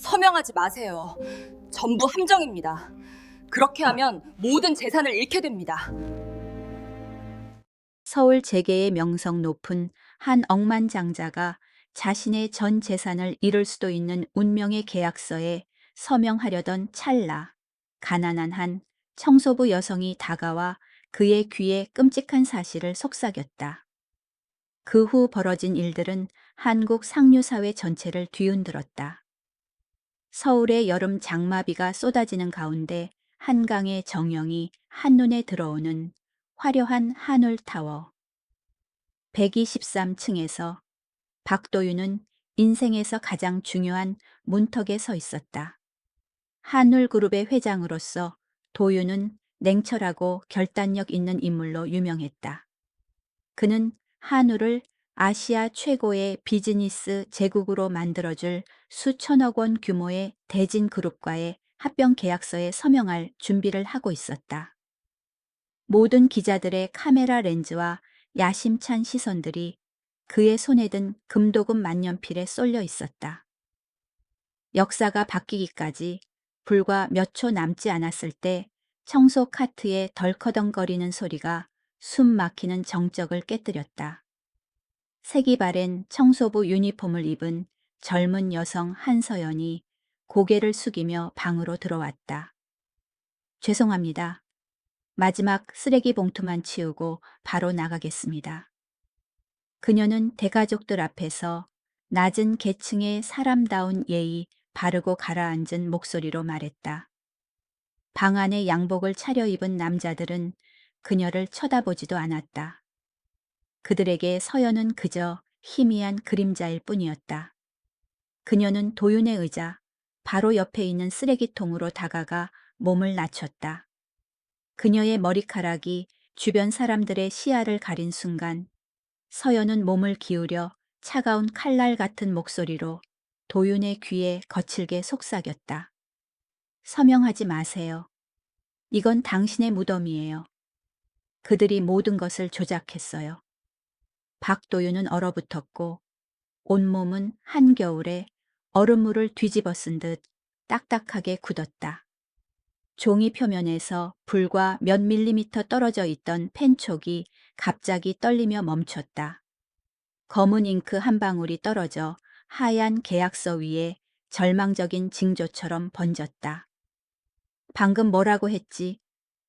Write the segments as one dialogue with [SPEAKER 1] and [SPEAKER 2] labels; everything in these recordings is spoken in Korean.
[SPEAKER 1] 서명하지 마세요. 전부 함정입니다. 그렇게 하면 모든 재산을 잃게 됩니다.
[SPEAKER 2] 서울 재계의 명성 높은 한 억만장자가 자신의 전 재산을 잃을 수도 있는 운명의 계약서에 서명하려던 찰나, 가난한 한 청소부 여성이 다가와 그의 귀에 끔찍한 사실을 속삭였다. 그 후 벌어진 일들은 한국 상류사회 전체를 뒤흔들었다. 서울의 여름 장마비가 쏟아지는 가운데 한강의 정영이 한눈에 들어오는 화려한 한울타워. 123층에서 박도윤은 인생에서 가장 중요한 문턱에 서 있었다. 한울그룹의 회장으로서 도윤은 냉철하고 결단력 있는 인물로 유명했다. 그는 한울을 아시아 최고의 비즈니스 제국으로 만들어줄 수천억 원 규모의 대진그룹과의 합병 계약서에 서명할 준비를 하고 있었다. 모든 기자들의 카메라 렌즈와 야심찬 시선들이 그의 손에 든 금도금 만년필에 쏠려 있었다. 역사가 바뀌기까지 불과 몇 초 남지 않았을 때 청소 카트의 덜커덩거리는 소리가 숨 막히는 정적을 깨뜨렸다. 색이 바랜 청소부 유니폼을 입은 젊은 여성 한서연이 고개를 숙이며 방으로 들어왔다. 죄송합니다. 마지막 쓰레기 봉투만 치우고 바로 나가겠습니다. 그녀는 대가족들 앞에서 낮은 계층의 사람다운 예의 바르고 가라앉은 목소리로 말했다. 방 안에 양복을 차려입은 남자들은 그녀를 쳐다보지도 않았다. 그들에게 서연은 그저 희미한 그림자일 뿐이었다. 그녀는 도윤의 의자, 바로 옆에 있는 쓰레기통으로 다가가 몸을 낮췄다. 그녀의 머리카락이 주변 사람들의 시야를 가린 순간 서연은 몸을 기울여 차가운 칼날 같은 목소리로 도윤의 귀에 거칠게 속삭였다. 서명하지 마세요. 이건 당신의 무덤이에요. 그들이 모든 것을 조작했어요. 박도윤은 얼어붙었고 온몸은 한겨울에 얼음물을 뒤집어 쓴 듯 딱딱하게 굳었다. 종이 표면에서 불과 몇 밀리미터 떨어져 있던 펜촉이 갑자기 떨리며 멈췄다. 검은 잉크 한 방울이 떨어져 하얀 계약서 위에 절망적인 징조처럼 번졌다. 방금 뭐라고 했지?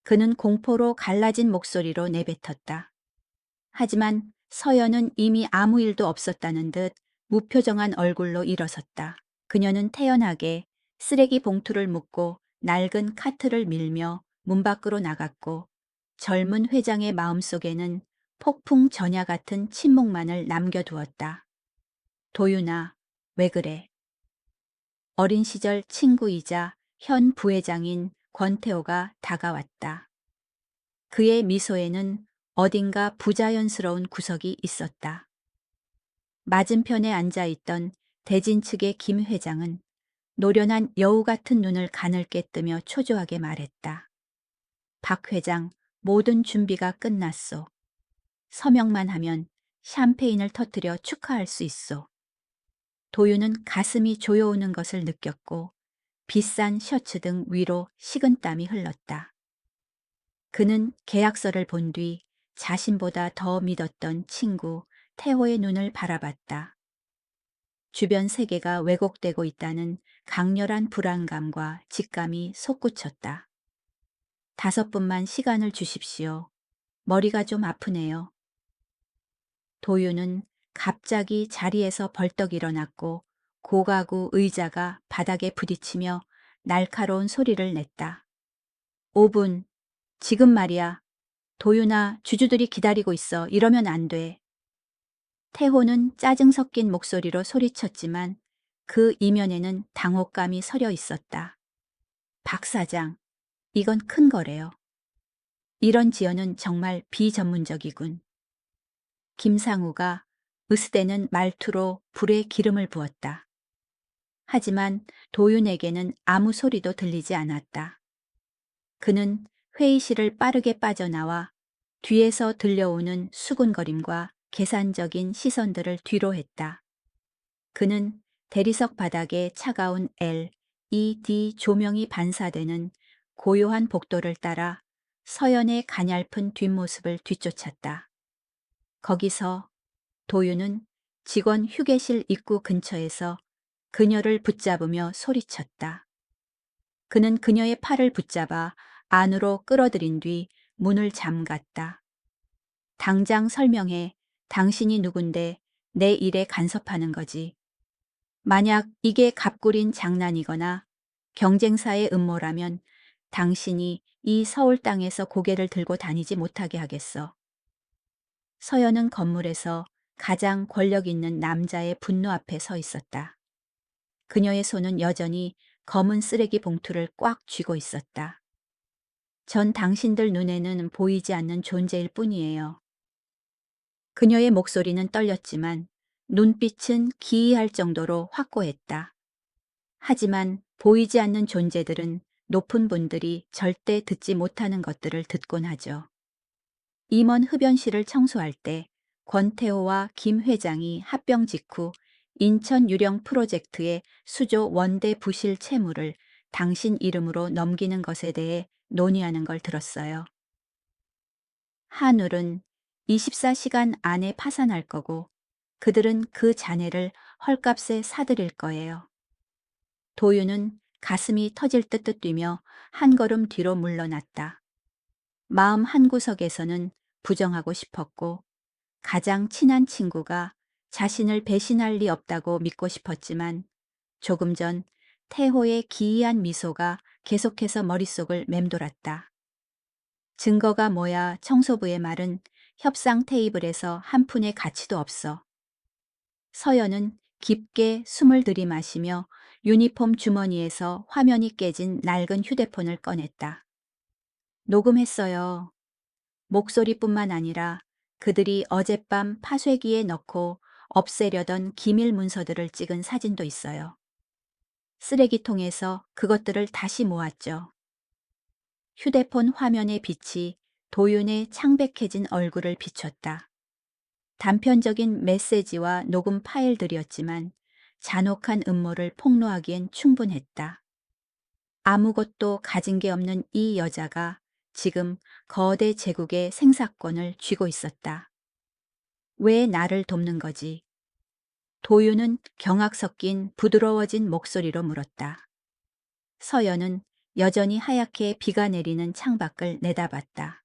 [SPEAKER 2] 그는 공포로 갈라진 목소리로 내뱉었다. 하지만 서연은 이미 아무 일도 없었다는 듯 무표정한 얼굴로 일어섰다. 그녀는 태연하게 쓰레기 봉투를 묶고 낡은 카트를 밀며 문 밖으로 나갔고 젊은 회장의 마음속에는 폭풍 전야 같은 침묵만을 남겨두었다. 도윤아, 왜 그래? 어린 시절 친구이자 현 부회장인 권태호가 다가왔다. 그의 미소에는 어딘가 부자연스러운 구석이 있었다. 맞은편에 앉아있던 대진 측의 김 회장은 노련한 여우 같은 눈을 가늘게 뜨며 초조하게 말했다. 박 회장, 모든 준비가 끝났소. 서명만 하면 샴페인을 터뜨려 축하할 수 있소. 도윤은 가슴이 조여오는 것을 느꼈고 비싼 셔츠 등 위로 식은땀이 흘렀다. 그는 계약서를 본 뒤 자신보다 더 믿었던 친구 태호의 눈을 바라봤다. 주변 세계가 왜곡되고 있다는 강렬한 불안감과 직감이 솟구쳤다. 5분만 시간을 주십시오. 머리가 좀 아프네요. 도윤은 갑자기 자리에서 벌떡 일어났고 고가구 의자가 바닥에 부딪히며 날카로운 소리를 냈다. 5분. 지금 말이야. 도윤아, 주주들이 기다리고 있어. 이러면 안 돼. 태호는 짜증 섞인 목소리로 소리쳤지만 그 이면에는 당혹감이 서려 있었다. 박 사장, 이건 큰 거래요. 이런 지연은 정말 비전문적이군. 김상우가 으스대는 말투로 불에 기름을 부었다. 하지만 도윤에게는 아무 소리도 들리지 않았다. 그는 회의실을 빠르게 빠져나와 뒤에서 들려오는 수군거림과 계산적인 시선들을 뒤로 했다. 그는 대리석 바닥에 차가운 LED 조명이 반사되는 고요한 복도를 따라 서연의 가냘픈 뒷모습을 뒤쫓았다. 거기서 도윤은 직원 휴게실 입구 근처에서 그녀를 붙잡으며 소리쳤다. 그는 그녀의 팔을 붙잡아 안으로 끌어들인 뒤 문을 잠갔다. 당장 설명해. 당신이 누군데 내 일에 간섭하는 거지. 만약 이게 갑구린 장난이거나 경쟁사의 음모라면 당신이 이 서울 땅에서 고개를 들고 다니지 못하게 하겠어. 서연은 건물에서 가장 권력 있는 남자의 분노 앞에 서 있었다. 그녀의 손은 여전히 검은 쓰레기 봉투를 꽉 쥐고 있었다. 전 당신들 눈에는 보이지 않는 존재일 뿐이에요. 그녀의 목소리는 떨렸지만 눈빛은 기이할 정도로 확고했다. 하지만 보이지 않는 존재들은 높은 분들이 절대 듣지 못하는 것들을 듣곤 하죠. 임원 흡연실을 청소할 때 권태호와 김 회장이 합병 직후 인천 유령 프로젝트의 수조 원대 부실 채무를 당신 이름으로 넘기는 것에 대해 논의하는 걸 들었어요. 한울은 24시간 안에 파산할 거고 그들은 그 잔해를 헐값에 사들일 거예요. 도윤은 가슴이 터질 듯 뛰며 한 걸음 뒤로 물러났다. 마음 한구석에서는 부정하고 싶었고 가장 친한 친구가 자신을 배신할 리 없다고 믿고 싶었지만 조금 전 태호의 기이한 미소가 계속해서 머릿속을 맴돌았다. 증거가 뭐야? 청소부의 말은 협상 테이블에서 한 푼의 가치도 없어. 서연은 깊게 숨을 들이마시며 유니폼 주머니에서 화면이 깨진 낡은 휴대폰을 꺼냈다. 녹음했어요. 목소리뿐만 아니라 그들이 어젯밤 파쇄기에 넣고 없애려던 기밀 문서들을 찍은 사진도 있어요. 쓰레기통에서 그것들을 다시 모았죠. 휴대폰 화면의 빛이 도윤의 창백해진 얼굴을 비췄다. 단편적인 메시지와 녹음 파일들이었지만 잔혹한 음모를 폭로하기엔 충분했다. 아무것도 가진 게 없는 이 여자가 지금 거대 제국의 생사권을 쥐고 있었다. 왜 나를 돕는 거지? 도윤은 경악 섞인 부드러워진 목소리로 물었다. 서연은 여전히 하얗게 비가 내리는 창밖을 내다봤다.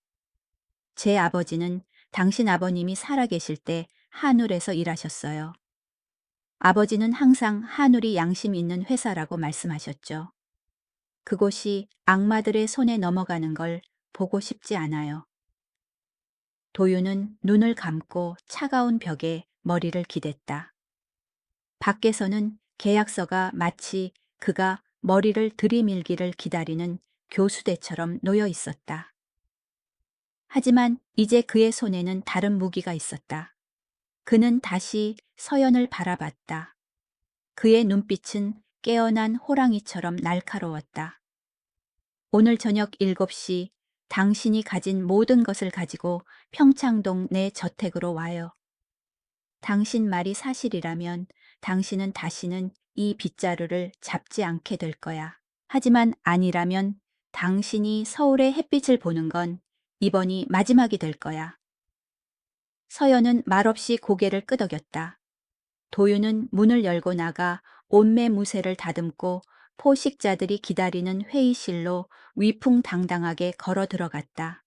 [SPEAKER 2] 제 아버지는 당신 아버님이 살아계실 때 한울에서 일하셨어요. 아버지는 항상 한울이 양심 있는 회사라고 말씀하셨죠. 그곳이 악마들의 손에 넘어가는 걸 보고 싶지 않아요. 도윤은 눈을 감고 차가운 벽에 머리를 기댔다. 밖에서는 계약서가 마치 그가 머리를 들이밀기를 기다리는 교수대처럼 놓여 있었다. 하지만 이제 그의 손에는 다른 무기가 있었다. 그는 다시 서연을 바라봤다. 그의 눈빛은 깨어난 호랑이처럼 날카로웠다. 오늘 저녁 7시 당신이 가진 모든 것을 가지고 평창동 내 저택으로 와요. 당신 말이 사실이라면 당신은 다시는 이 빗자루를 잡지 않게 될 거야. 하지만 아니라면 당신이 서울의 햇빛을 보는 건 이번이 마지막이 될 거야. 서연은 말없이 고개를 끄덕였다. 도윤은 문을 열고 나가 옷매무새를 다듬고 포식자들이 기다리는 회의실로 위풍당당하게 걸어 들어갔다.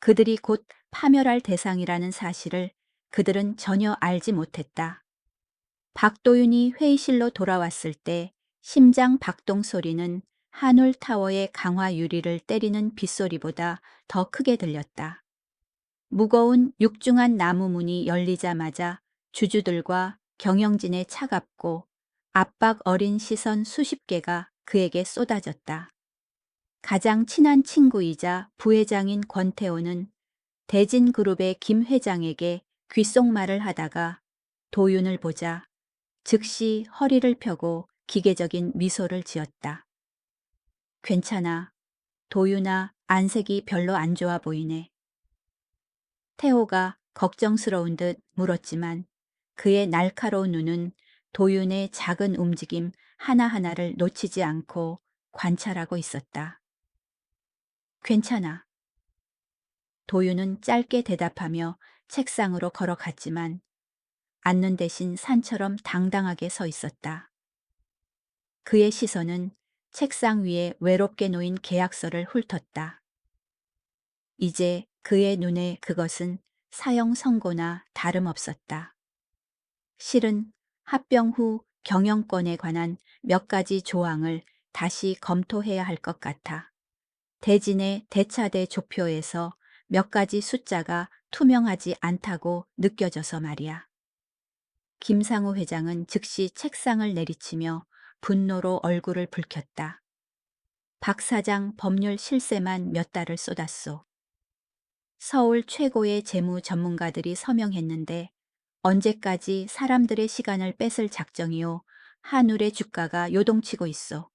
[SPEAKER 2] 그들이 곧 파멸할 대상이라는 사실을 그들은 전혀 알지 못했다. 박도윤이 회의실로 돌아왔을 때 심장 박동 소리는 한울타워의 강화 유리를 때리는 빗소리보다 더 크게 들렸다. 무거운 육중한 나무 문이 열리자마자 주주들과 경영진의 차갑고 압박 어린 시선 수십 개가 그에게 쏟아졌다. 가장 친한 친구이자 부회장인 권태호는 대진그룹의 김 회장에게 귓속말을 하다가 도윤을 보자 즉시 허리를 펴고 기계적인 미소를 지었다. 괜찮아. 도윤아, 안색이 별로 안 좋아 보이네. 태호가 걱정스러운 듯 물었지만 그의 날카로운 눈은 도윤의 작은 움직임 하나하나를 놓치지 않고 관찰하고 있었다. 괜찮아. 도윤은 짧게 대답하며 책상으로 걸어갔지만 앉는 대신 산처럼 당당하게 서 있었다. 그의 시선은 책상 위에 외롭게 놓인 계약서를 훑었다. 이제 그의 눈에 그것은 사형 선고나 다름없었다. 실은 합병 후 경영권에 관한 몇 가지 조항을 다시 검토해야 할 것 같아. 대진의 대차대 조표에서 몇 가지 숫자가 투명하지 않다고 느껴져서 말이야. 김상우 회장은 즉시 책상을 내리치며 분노로 얼굴을 붉혔다. 박 사장 법률 실세만 몇 달을 쏟았소. 서울 최고의 재무 전문가들이 서명했는데 언제까지 사람들의 시간을 뺏을 작정이요. 한울의 주가가 요동치고 있어.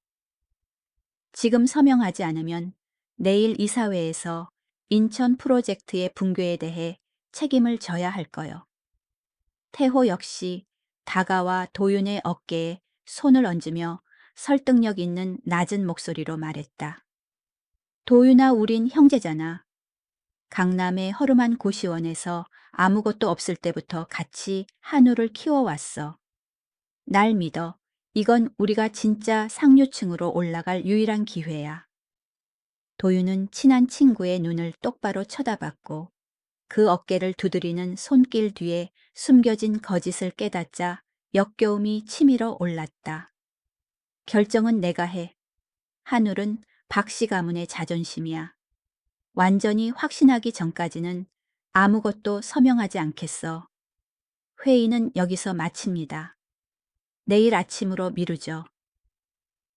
[SPEAKER 2] 지금 서명하지 않으면 내일 이사회에서 인천 프로젝트의 붕괴에 대해 책임을 져야 할 거요. 태호 역시 다가와 도윤의 어깨에 손을 얹으며 설득력 있는 낮은 목소리로 말했다. 도윤아, 우린 형제잖아. 강남의 허름한 고시원에서 아무것도 없을 때부터 같이 한우를 키워왔어. 날 믿어. 이건 우리가 진짜 상류층으로 올라갈 유일한 기회야. 도윤은 친한 친구의 눈을 똑바로 쳐다봤고 그 어깨를 두드리는 손길 뒤에 숨겨진 거짓을 깨닫자 역겨움이 치밀어 올랐다. 결정은 내가 해. 한울은 박씨 가문의 자존심이야. 완전히 확신하기 전까지는 아무것도 서명하지 않겠어. 회의는 여기서 마칩니다. 내일 아침으로 미루죠.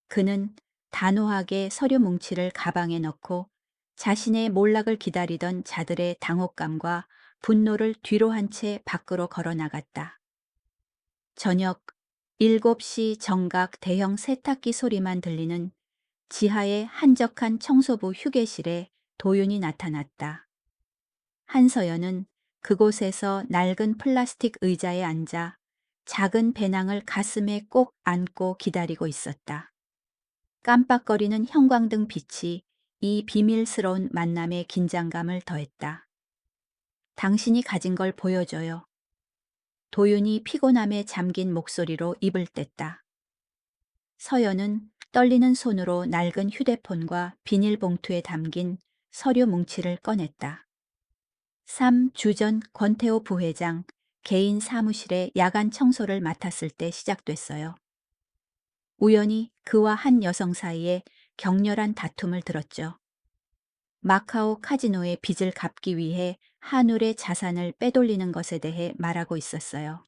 [SPEAKER 2] 그는 단호하게 서류 뭉치를 가방에 넣고 자신의 몰락을 기다리던 자들의 당혹감과 분노를 뒤로 한 채 밖으로 걸어 나갔다. 저녁 7시 정각 대형 세탁기 소리만 들리는 지하의 한적한 청소부 휴게실에 도윤이 나타났다. 한서연은 그곳에서 낡은 플라스틱 의자에 앉아 작은 배낭을 가슴에 꼭 안고 기다리고 있었다. 깜빡거리는 형광등 빛이 이 비밀스러운 만남의 긴장감을 더했다. 당신이 가진 걸 보여줘요. 도윤이 피곤함에 잠긴 목소리로 입을 뗐다. 서연은 떨리는 손으로 낡은 휴대폰과 비닐봉투에 담긴 서류 뭉치를 꺼냈다. 3주 전 권태호 부회장 개인 사무실의 야간 청소를 맡았을 때 시작됐어요. 우연히 그와 한 여성 사이에 격렬한 다툼을 들었죠. 마카오 카지노의 빚을 갚기 위해 한울의 자산을 빼돌리는 것에 대해 말하고 있었어요.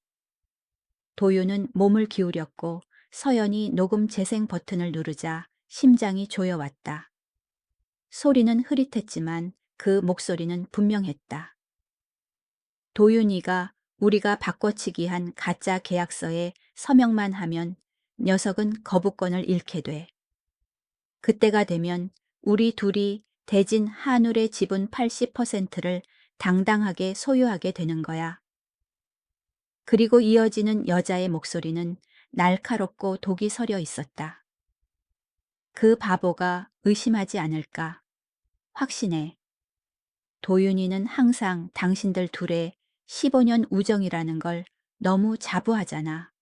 [SPEAKER 2] 도윤은 몸을 기울였고 서연이 녹음 재생 버튼을 누르자 심장이 조여왔다. 소리는 흐릿했지만 그 목소리는 분명했다. 도윤이가 우리가 바꿔치기 한 가짜 계약서에 서명만 하면 녀석은 거부권을 잃게 돼. 그때가 되면 우리 둘이 대진 한울의 지분 80%를 당당하게 소유하게 되는 거야. 그리고 이어지는 여자의 목소리는 날카롭고 독이 서려 있었다. 그 바보가 의심하지 않을까. 확신해. 도윤이는 항상 당신들 둘의 15년 우정이라는 걸 너무 자부하잖아.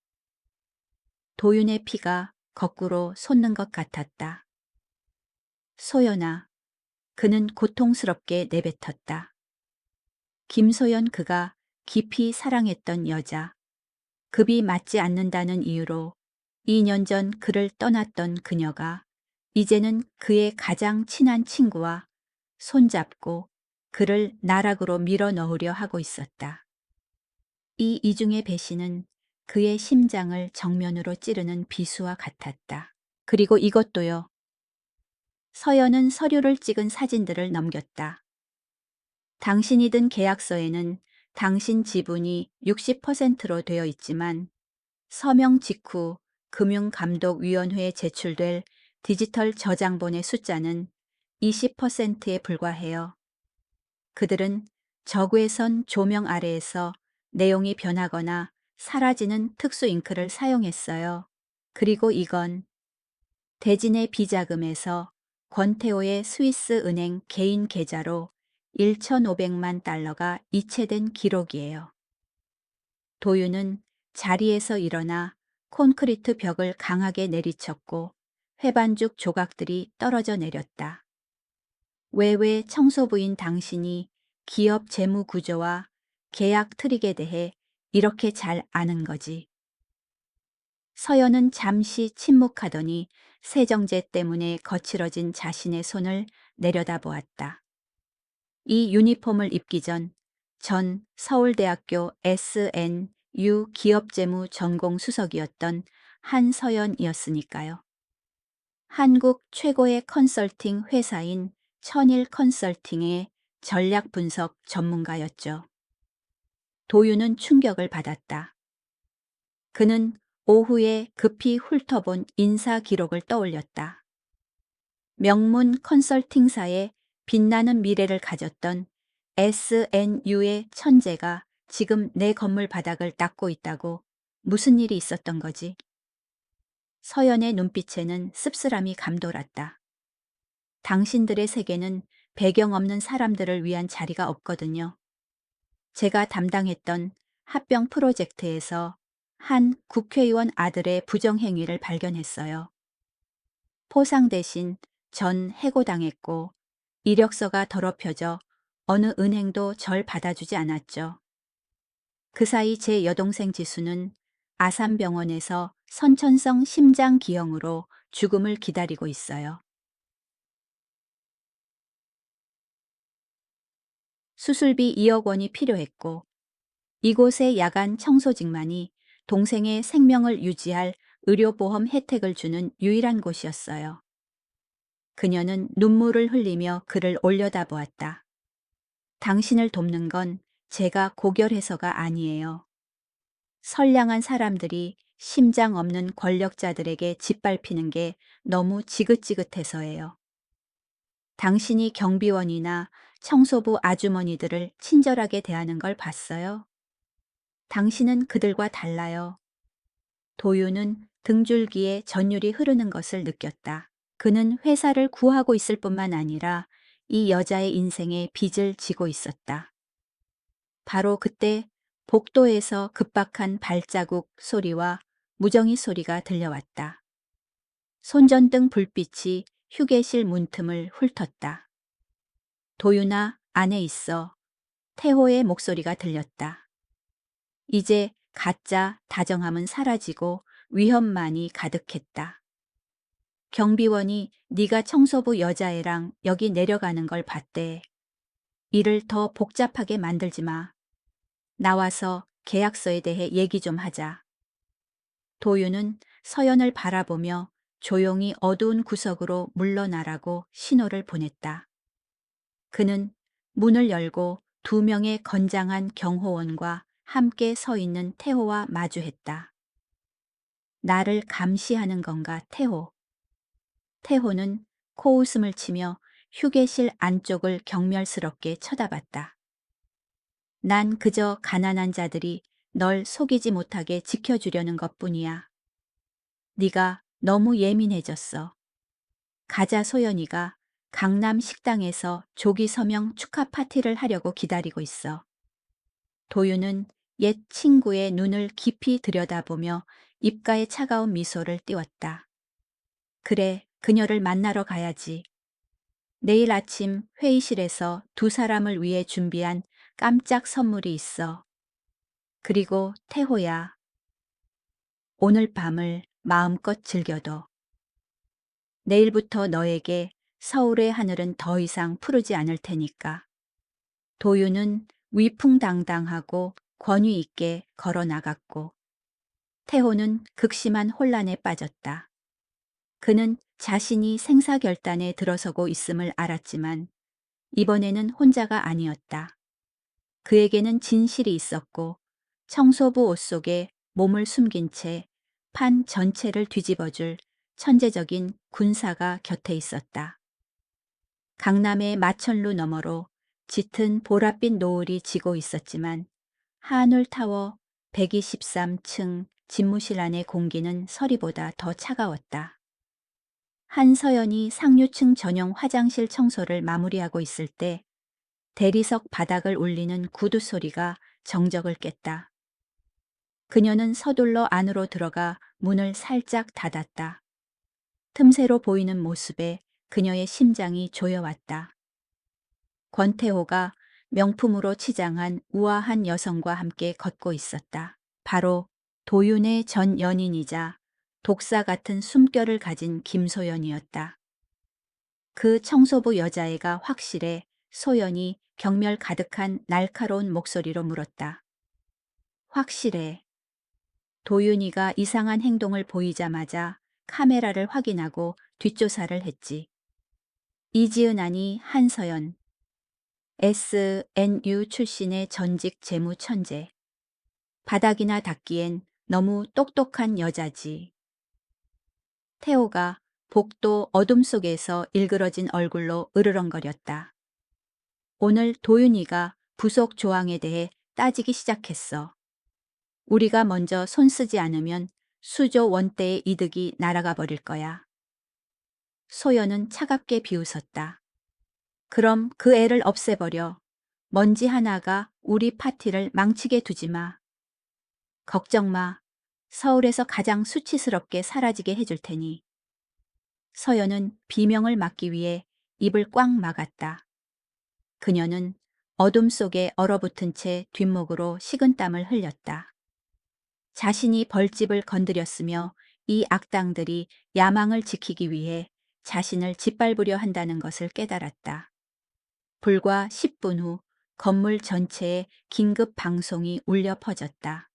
[SPEAKER 2] 도윤의 피가 거꾸로 솟는 것 같았다. 소연아, 그는 고통스럽게 내뱉었다. 김소연, 그가 깊이 사랑했던 여자. 급이 맞지 않는다는 이유로 2년 전 그를 떠났던 그녀가 이제는 그의 가장 친한 친구와 손잡고 그를 나락으로 밀어 넣으려 하고 있었다. 이 이중의 배신은 그의 심장을 정면으로 찌르는 비수와 같았다. 그리고 이것도요. 서연은 서류를 찍은 사진들을 넘겼다. 당신이 든 계약서에는 당신 지분이 60%로 되어 있지만 서명 직후 금융감독위원회에 제출될 디지털 저장본의 숫자는 20%에 불과해요. 그들은 적외선 조명 아래에서 내용이 변하거나 사라지는 특수 잉크를 사용했어요. 그리고 이건 대진의 비자금에서 권태호의 스위스 은행 개인 계좌로 1,500만 달러가 이체된 기록이에요. 도윤은 자리에서 일어나 콘크리트 벽을 강하게 내리쳤고 회반죽 조각들이 떨어져 내렸다. 외외 청소부인 당신이 기업 재무 구조와 계약 트릭에 대해 이렇게 잘 아는 거지. 서연은 잠시 침묵하더니 세정제 때문에 거칠어진 자신의 손을 내려다보았다. 이 유니폼을 입기 전 서울대학교 SNU 기업재무 전공 수석이었던 한서연이었으니까요. 한국 최고의 컨설팅 회사인 천일 컨설팅의 전략 분석 전문가였죠. 도윤은 충격을 받았다. 그는 오후에 급히 훑어본 인사 기록을 떠올렸다. 명문 컨설팅사에 빛나는 미래를 가졌던 SNU의 천재가 지금 내 건물 바닥을 닦고 있다고. 무슨 일이 있었던 거지? 서연의 눈빛에는 씁쓸함이 감돌았다. 당신들의 세계는 배경 없는 사람들을 위한 자리가 없거든요. 제가 담당했던 합병 프로젝트에서 한 국회의원 아들의 부정행위를 발견했어요. 포상 대신 전 해고당했고 이력서가 더럽혀져 어느 은행도 절 받아주지 않았죠. 그 사이 제 여동생 지수는 아산병원에서 선천성 심장 기형으로 죽음을 기다리고 있어요. 수술비 2억 원이 필요했고 이곳의 야간 청소직만이 동생의 생명을 유지할 의료보험 혜택을 주는 유일한 곳이었어요. 그녀는 눈물을 흘리며 그를 올려다보았다. 당신을 돕는 건 제가 고결해서가 아니에요. 선량한 사람들이 심장 없는 권력자들에게 짓밟히는 게 너무 지긋지긋해서예요. 당신이 경비원이나 청소부 아주머니들을 친절하게 대하는 걸 봤어요? 당신은 그들과 달라요. 도유는 등줄기에 전율이 흐르는 것을 느꼈다. 그는 회사를 구하고 있을 뿐만 아니라 이 여자의 인생에 빚을 지고 있었다. 바로 그때 복도에서 급박한 발자국 소리와 무정이 소리가 들려왔다. 손전등 불빛이 휴게실 문틈을 훑었다. 도윤아, 안에 있어. 태호의 목소리가 들렸다. 이제 가짜 다정함은 사라지고 위험만이 가득했다. 경비원이 네가 청소부 여자애랑 여기 내려가는 걸 봤대. 일을 더 복잡하게 만들지 마. 나와서 계약서에 대해 얘기 좀 하자. 도윤은 서연을 바라보며 조용히 어두운 구석으로 물러나라고 신호를 보냈다. 그는 문을 열고 2명의 건장한 경호원과 함께 서 있는 태호와 마주했다. 나를 감시하는 건가, 태호? 태호는 코웃음을 치며 휴게실 안쪽을 경멸스럽게 쳐다봤다. 난 그저 가난한 자들이 널 속이지 못하게 지켜주려는 것뿐이야. 네가 너무 예민해졌어. 가자 소연이가 강남 식당에서 조기 서명 축하 파티를 하려고 기다리고 있어. 도윤은 옛 친구의 눈을 깊이 들여다보며 입가에 차가운 미소를 띄웠다. 그래, 그녀를 만나러 가야지. 내일 아침 회의실에서 2사람을 위해 준비한 깜짝 선물이 있어. 그리고 태호야. 오늘 밤을 마음껏 즐겨둬. 내일부터 너에게 서울의 하늘은 더 이상 푸르지 않을 테니까. 도윤은 위풍당당하고 권위 있게 걸어 나갔고 태호는 극심한 혼란에 빠졌다. 그는 자신이 생사결단에 들어서고 있음을 알았지만 이번에는 혼자가 아니었다. 그에게는 진실이 있었고 청소부 옷 속에 몸을 숨긴 채 판 전체를 뒤집어줄 천재적인 군사가 곁에 있었다. 강남의 마천루 너머로 짙은 보랏빛 노을이 지고 있었지만 하늘타워 123층 집무실 안의 공기는 서리보다 더 차가웠다. 한서연이 상류층 전용 화장실 청소를 마무리하고 있을 때 대리석 바닥을 울리는 구두 소리가 정적을 깼다. 그녀는 서둘러 안으로 들어가 문을 살짝 닫았다. 틈새로 보이는 모습에 그녀의 심장이 조여왔다. 권태호가 명품으로 치장한 우아한 여성과 함께 걷고 있었다. 바로 도윤의 전 연인이자 독사 같은 숨결을 가진 김소연이었다. 그 청소부 여자애가 확실해. 소연이 경멸 가득한 날카로운 목소리로 물었다. 확실해. 도윤이가 이상한 행동을 보이자마자 카메라를 확인하고 뒷조사를 했지. 이지은 아니 한서연. SNU 출신의 전직 재무천재. 바닥이나 닦기엔 너무 똑똑한 여자지. 태호가 복도 어둠 속에서 일그러진 얼굴로 으르렁거렸다. 오늘 도윤이가 부속 조항에 대해 따지기 시작했어. 우리가 먼저 손 쓰지 않으면 수조 원대의 이득이 날아가 버릴 거야. 소연은 차갑게 비웃었다. 그럼 그 애를 없애버려. 먼지 하나가 우리 파티를 망치게 두지 마. 걱정 마. 서울에서 가장 수치스럽게 사라지게 해줄 테니. 서연은 비명을 막기 위해 입을 꽉 막았다. 그녀는 어둠 속에 얼어붙은 채 뒷목으로 식은땀을 흘렸다. 자신이 벌집을 건드렸으며 이 악당들이 야망을 지키기 위해 자신을 짓밟으려 한다는 것을 깨달았다. 불과 10분 후 건물 전체에 긴급 방송이 울려 퍼졌다.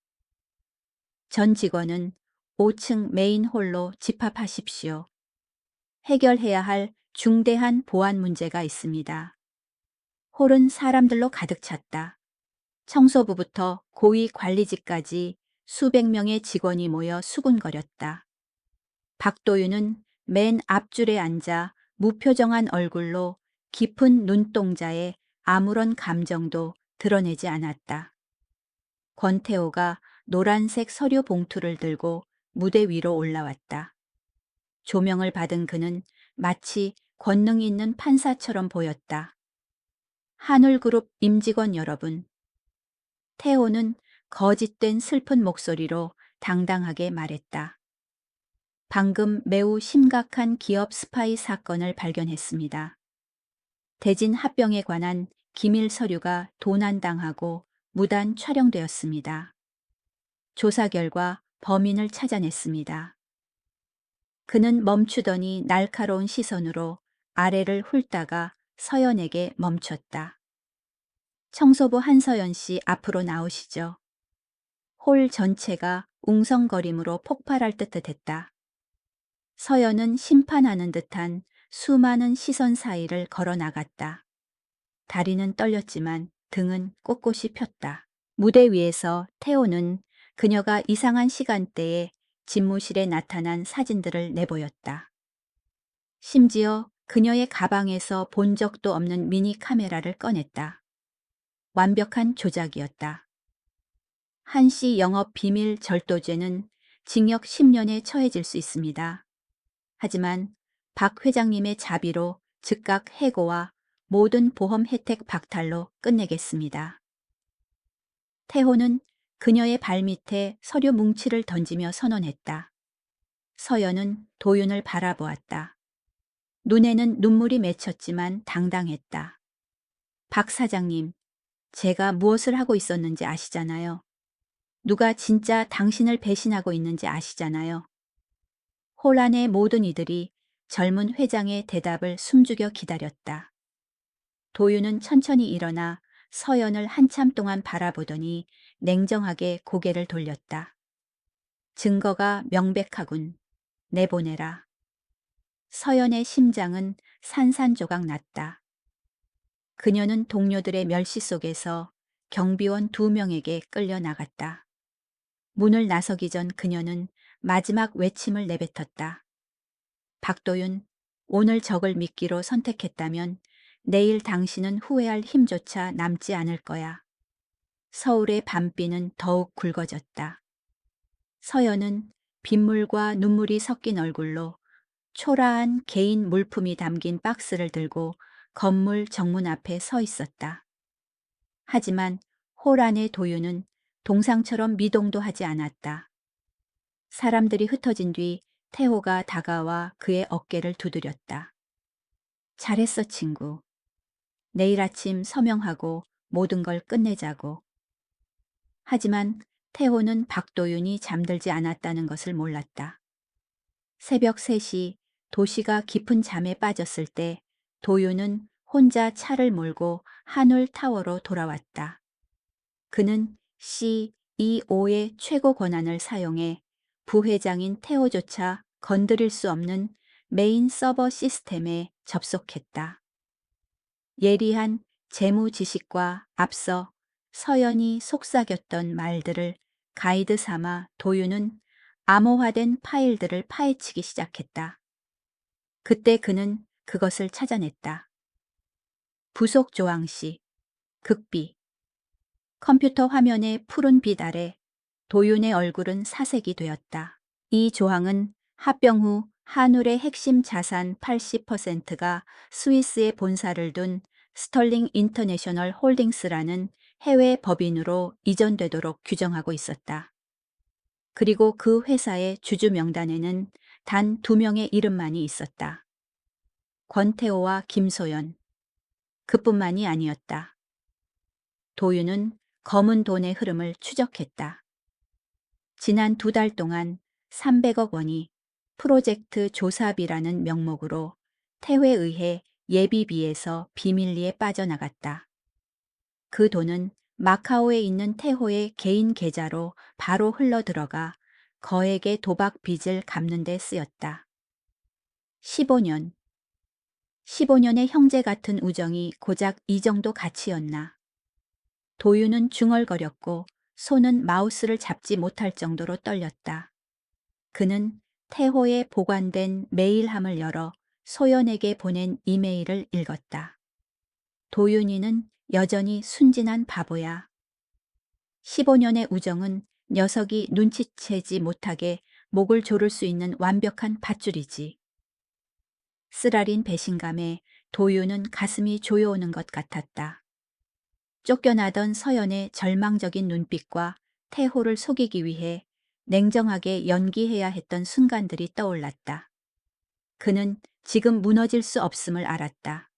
[SPEAKER 2] 전 직원은 5층 메인 홀로 집합하십시오. 해결해야 할 중대한 보안 문제가 있습니다. 홀은 사람들로 가득 찼다. 청소부부터 고위 관리직까지 수백 명의 직원이 모여 수군거렸다. 박도윤은 맨 앞줄에 앉아 무표정한 얼굴로 깊은 눈동자에 아무런 감정도 드러내지 않았다. 권태호가 노란색 서류 봉투를 들고 무대 위로 올라왔다. 조명을 받은 그는 마치 권능 있는 판사처럼 보였다. 한울그룹 임직원 여러분. 태호는 거짓된 슬픈 목소리로 당당하게 말했다. 방금 매우 심각한 기업 스파이 사건을 발견했습니다. 대진 합병에 관한 기밀 서류가 도난당하고 무단 촬영되었습니다. 조사 결과 범인을 찾아냈습니다. 그는 멈추더니 날카로운 시선으로 아래를 훑다가 서연에게 멈췄다. 청소부 한서연 씨 앞으로 나오시죠. 홀 전체가 웅성거림으로 폭발할 듯 했다. 서연은 심판하는 듯한 수많은 시선 사이를 걸어 나갔다. 다리는 떨렸지만 등은 꼿꼿이 폈다. 무대 위에서 태호는 그녀가 이상한 시간대에 집무실에 나타난 사진들을 내보였다. 심지어 그녀의 가방에서 본 적도 없는 미니 카메라를 꺼냈다. 완벽한 조작이었다. 한시 영업 비밀 절도죄는 징역 10년에 처해질 수 있습니다. 하지만 박 회장님의 자비로 즉각 해고와 모든 보험 혜택 박탈로 끝내겠습니다. 태호는 그녀의 발밑에 서류 뭉치를 던지며 선언했다. 서연은 도윤을 바라보았다. 눈에는 눈물이 맺혔지만 당당했다. 박 사장님, 제가 무엇을 하고 있었는지 아시잖아요. 누가 진짜 당신을 배신하고 있는지 아시잖아요. 홀 안의 모든 이들이 젊은 회장의 대답을 숨죽여 기다렸다. 도윤은 천천히 일어나 서연을 한참 동안 바라보더니 냉정하게 고개를 돌렸다. 증거가 명백하군. 내보내라. 서연의 심장은 산산조각 났다. 그녀는 동료들의 멸시 속에서 경비원 2명에게 끌려 나갔다. 문을 나서기 전 그녀는 마지막 외침을 내뱉었다. 박도윤, 오늘 적을 믿기로 선택했다면 내일 당신은 후회할 힘조차 남지 않을 거야. 서울의 밤비는 더욱 굵어졌다. 서연은 빗물과 눈물이 섞인 얼굴로 초라한 개인 물품이 담긴 박스를 들고 건물 정문 앞에 서 있었다. 하지만 홀 안의 도유는 동상처럼 미동도 하지 않았다. 사람들이 흩어진 뒤 태호가 다가와 그의 어깨를 두드렸다. 잘했어, 친구. 내일 아침 서명하고 모든 걸 끝내자고. 하지만 태호는 박도윤이 잠들지 않았다는 것을 몰랐다. 새벽 3시 도시가 깊은 잠에 빠졌을 때 도윤은 혼자 차를 몰고 한울 타워로 돌아왔다. 그는 CEO의 최고 권한을 사용해 부회장인 태호조차 건드릴 수 없는 메인 서버 시스템에 접속했다. 예리한 재무 지식과 앞서 서연이 속삭였던 말들을 가이드 삼아 도윤은 암호화된 파일들을 파헤치기 시작했다. 그때 그는 그것을 찾아냈다. 부속 조항시, 극비. 컴퓨터 화면의 푸른 빛 아래 도윤의 얼굴은 사색이 되었다. 이 조항은 합병 후 한울의 핵심 자산 80%가 스위스에 본사를 둔 스털링 인터내셔널 홀딩스라는 해외 법인으로 이전되도록 규정하고 있었다. 그리고 그 회사의 주주 명단에는 단 2명의 이름만이 있었다. 권태호와 김소연. 그뿐만이 아니었다. 도윤은 검은 돈의 흐름을 추적했다. 지난 2달 동안 300억 원이 프로젝트 조사비라는 명목으로 태회에 의해 예비비에서 비밀리에 빠져나갔다. 그 돈은 마카오에 있는 태호의 개인 계좌로 바로 흘러들어가 거액의 도박 빚을 갚는 데 쓰였다. 15년. 15년의 형제 같은 우정이 고작 이 정도 가치였나. 도윤은 중얼거렸고 손은 마우스를 잡지 못할 정도로 떨렸다. 그는 태호에 보관된 메일함을 열어 소연에게 보낸 이메일을 읽었다. 도윤이는 여전히 순진한 바보야. 15년의 우정은 녀석이 눈치채지 못하게 목을 조를 수 있는 완벽한 밧줄이지. 쓰라린 배신감에 도윤은 가슴이 조여오는 것 같았다. 쫓겨나던 서연의 절망적인 눈빛과 태호를 속이기 위해 냉정하게 연기해야 했던 순간들이 떠올랐다. 그는 지금 무너질 수 없음을 알았다.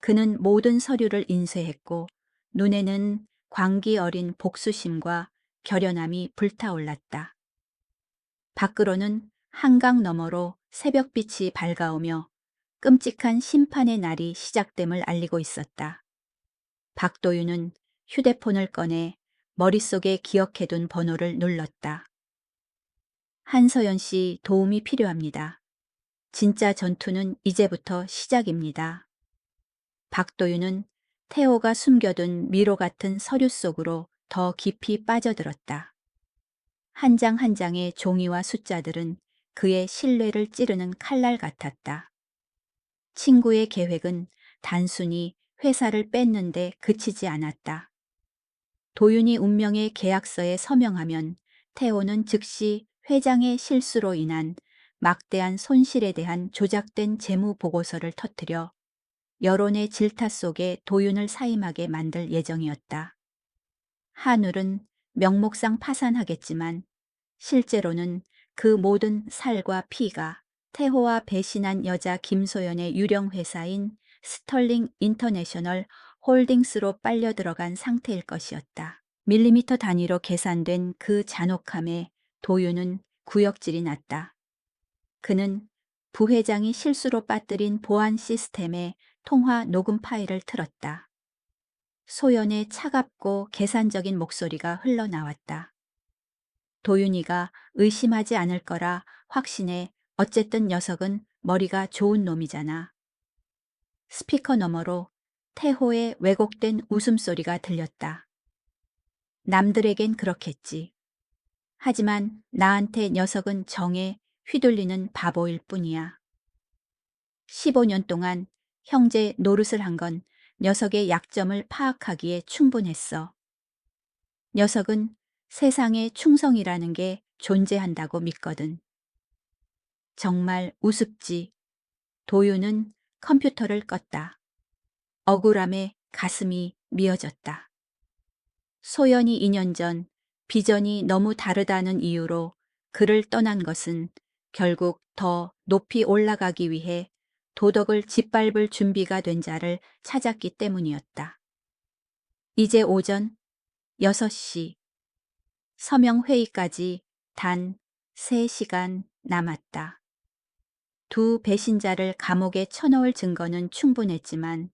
[SPEAKER 2] 그는 모든 서류를 인쇄했고 눈에는 광기 어린 복수심과 결연함이 불타올랐다. 밖으로는 한강 너머로 새벽빛이 밝아오며 끔찍한 심판의 날이 시작됨을 알리고 있었다. 박도윤은 휴대폰을 꺼내 머릿속에 기억해둔 번호를 눌렀다. 한서연 씨 도움이 필요합니다. 진짜 전투는 이제부터 시작입니다. 박도윤은 태호가 숨겨둔 미로 같은 서류 속으로 더 깊이 빠져들었다. 한 장 한 장의 종이와 숫자들은 그의 신뢰를 찌르는 칼날 같았다. 친구의 계획은 단순히 회사를 뺏는데 그치지 않았다. 도윤이 운명의 계약서에 서명하면 태호는 즉시 회장의 실수로 인한 막대한 손실에 대한 조작된 재무 보고서를 터뜨려 여론의 질타 속에 도윤을 사임하게 만들 예정이었다. 한울은 명목상 파산하겠지만 실제로는 그 모든 살과 피가 태호와 배신한 여자 김소연의 유령 회사인 스털링 인터내셔널 홀딩스로 빨려 들어간 상태일 것이었다. 밀리미터 단위로 계산된 그 잔혹함에 도윤은 구역질이 났다. 그는 부회장이 실수로 빠뜨린 보안 시스템에 통화 녹음 파일을 틀었다. 소연의 차갑고 계산적인 목소리가 흘러나왔다. 도윤이가 의심하지 않을 거라 확신해. 어쨌든 녀석은 머리가 좋은 놈이잖아. 스피커 너머로 태호의 왜곡된 웃음소리가 들렸다. 남들에겐 그렇겠지. 하지만 나한테 녀석은 정에 휘둘리는 바보일 뿐이야. 15년 동안 형제 노릇을 한 건 녀석의 약점을 파악하기에 충분했어. 녀석은 세상에 충성이라는 게 존재한다고 믿거든. 정말 우습지. 도윤은 컴퓨터를 껐다. 억울함에 가슴이 미어졌다. 소연이 2년 전 비전이 너무 다르다는 이유로 그를 떠난 것은 결국 더 높이 올라가기 위해 도덕을 짓밟을 준비가 된 자를 찾았기 때문이었다. 이제 오전 6시 서명 회의까지 단 3시간 남았다. 두 배신자를 감옥에 쳐넣을 증거는 충분했지만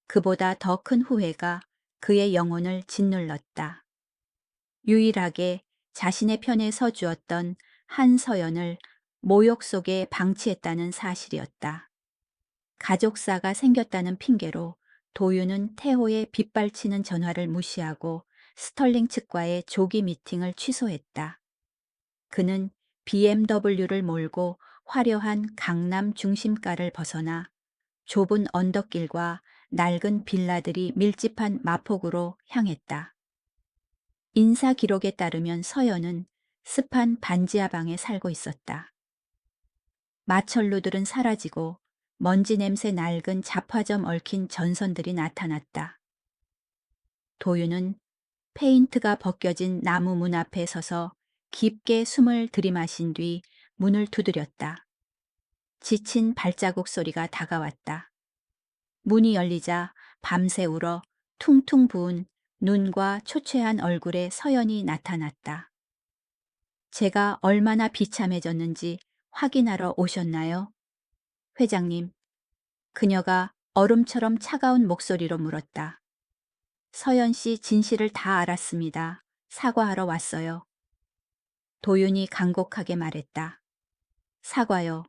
[SPEAKER 2] 그보다 더 큰 후회가 그의 영혼을 짓눌렀다. 유일하게 자신의 편에 서주었던 한서연을 모욕 속에 방치했다는 사실이었다. 가족사가 생겼다는 핑계로 도윤은 태호의 빗발치는 전화를 무시하고 스털링 측과의 조기 미팅을 취소했다. 그는 BMW를 몰고 화려한 강남 중심가를 벗어나 좁은 언덕길과 낡은 빌라들이 밀집한 마폭으로 향했다. 인사 기록에 따르면 서연은 습한 반지하방에 살고 있었다. 마천루들은 사라지고 먼지 냄새 낡은 잡화점 얽힌 전선들이 나타났다. 도윤은 페인트가 벗겨진 나무 문 앞에 서서 깊게 숨을 들이마신 뒤 문을 두드렸다. 지친 발자국 소리가 다가왔다. 문이 열리자 밤새 울어 퉁퉁 부은 눈과 초췌한 얼굴에 서연이 나타났다. 제가 얼마나 비참해졌는지 확인하러 오셨나요? 회장님, 그녀가 얼음처럼 차가운 목소리로 물었다. 서연 씨 진실을 다 알았습니다. 사과하러 왔어요. 도윤이 간곡하게 말했다. 사과요.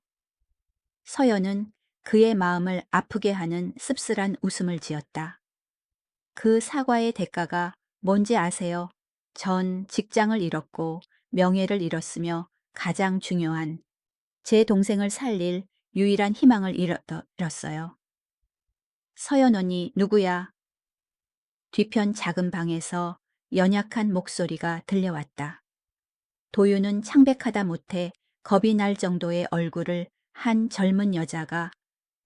[SPEAKER 2] 서연은 그의 마음을 아프게 하는 씁쓸한 웃음을 지었다. 그 사과의 대가가 뭔지 아세요? 전 직장을 잃었고 명예를 잃었으며 가장 중요한 제 동생을 살릴 유일한 희망을 잃었어요. 서연 언니 누구야? 뒤편 작은 방에서 연약한 목소리가 들려왔다. 도윤은 창백하다 못해 겁이 날 정도의 얼굴을 한 젊은 여자가